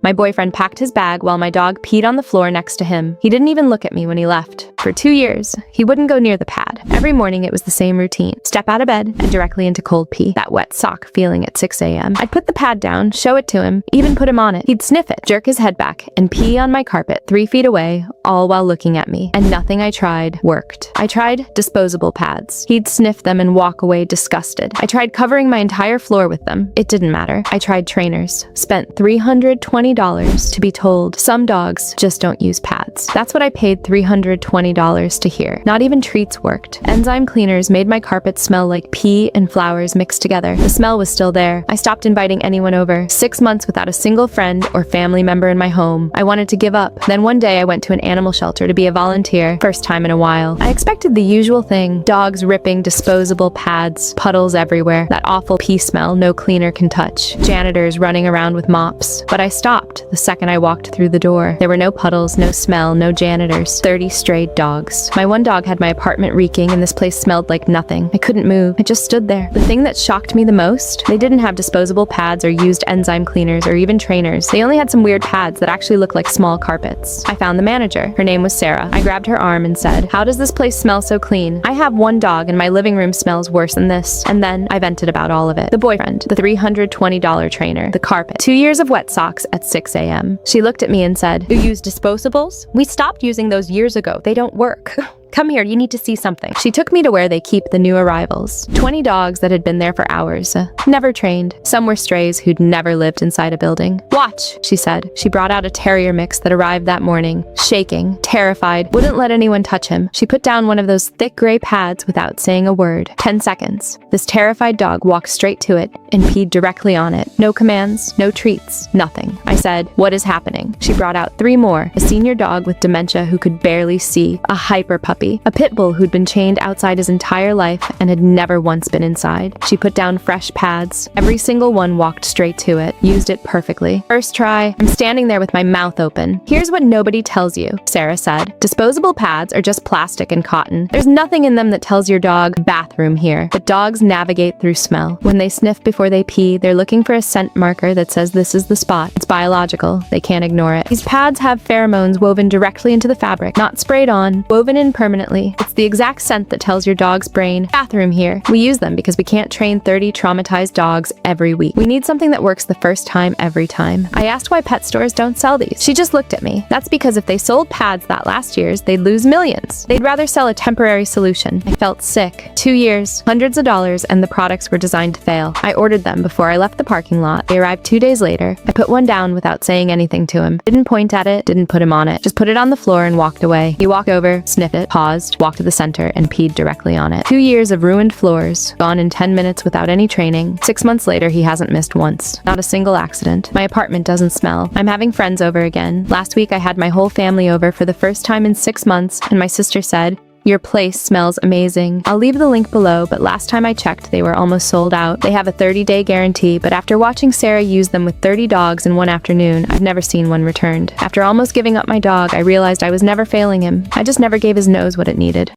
My boyfriend packed his bag while my dog peed on the floor next to him. He didn't even look at me when he left. For 2 years, he wouldn't go near the pad. Every morning it was the same routine. Step out of bed and directly into cold pee. That wet sock feeling at 6 a.m. I'd put the pad down, show it to him, even put him on it. He'd sniff it, jerk his head back, and pee on my carpet 3 feet away, all while looking at me. And nothing I tried worked. I tried disposable pads. He'd sniff them and walk away disgusted. I tried covering my entire floor with them. It didn't matter. I tried trainers. Spent $320 to be told some dogs just don't use pads. That's what I paid $320 to hear. Not even treats worked. Enzyme cleaners made my carpet smell like pee and flowers mixed together. The smell was still there. I stopped inviting anyone over. 6 months without a single friend or family member in my home. I wanted to give up. Then one day I went to an animal shelter to be a volunteer. First time in a while. I expected the usual thing. Dogs ripping disposable pads, puddles everywhere, that awful pee smell no cleaner can touch, janitors running around with mops. But I stopped the second I walked through the door. There were no puddles, no smell, no janitors. 30 strayed dogs. My one dog had my apartment reeking and this place smelled like nothing. I couldn't move. I just stood there. The thing that shocked me the most, they didn't have disposable pads or used enzyme cleaners or even trainers. They only had some weird pads that actually looked like small carpets. I found the manager. Her name was Sarah. I grabbed her arm and said, "How does this place smell so clean? I have one dog and my living room smells worse than this." And then I vented about all of it. The boyfriend, the $320 trainer, the carpet, 2 years of wet socks at 6 a.m. She looked at me and said, "You use disposables? We stopped using those years ago. They don't work." "Come here, you need to see something." She took me to where they keep the new arrivals. 20 dogs that had been there for hours, never trained. Some were strays who'd never lived inside a building. "Watch," she said. She brought out a terrier mix that arrived that morning, shaking, terrified, wouldn't let anyone touch him. She put down one of those thick gray pads without saying a word. 10 seconds. This terrified dog walked straight to it and peed directly on it. No commands, no treats, nothing. I said, "What is happening?" She brought out 3 more, a senior dog with dementia who could barely see, a hyper puppy, a pit bull who'd been chained outside his entire life and had never once been inside. She put down fresh pads. Every single one walked straight to it, used it perfectly. First try, I'm standing there with my mouth open. "Here's what nobody tells you," Sarah said. "Disposable pads are just plastic and cotton. There's nothing in them that tells your dog, 'bathroom here.' But dogs navigate through smell. When they sniff before they pee, they're looking for a scent marker that says this is the spot. It's biological. They can't ignore it. These pads have pheromones woven directly into the fabric, not sprayed on, woven in permanently. It's the exact scent that tells your dog's brain, 'Bathroom here.' We use them because we can't train 30 traumatized dogs every week. We need something that works the first time every time." I asked why pet stores don't sell these. She just looked at me. "That's because if they sold pads that last year's, they'd lose millions. They'd rather sell a temporary solution." I felt sick. 2 years, hundreds of dollars, and the products were designed to fail. I ordered them before I left the parking lot. They arrived 2 days later. I put one down without saying anything to him. Didn't point at it, didn't put him on it. Just put it on the floor and walked away. He walked over, sniffed it, paused, walked to the center, and peed directly on it. 2 years of ruined floors, gone in 10 minutes without any training. 6 months later, he hasn't missed once. Not a single accident. My apartment doesn't smell. I'm having friends over again. Last week, I had my whole family over for the first time in 6 months, and my sister said, "Your place smells amazing." I'll leave the link below, but last time I checked, they were almost sold out. They have a 30-day guarantee, but after watching Sarah use them with 30 dogs in one afternoon, I've never seen one returned. After almost giving up my dog, I realized I was never failing him. I just never gave his nose what it needed.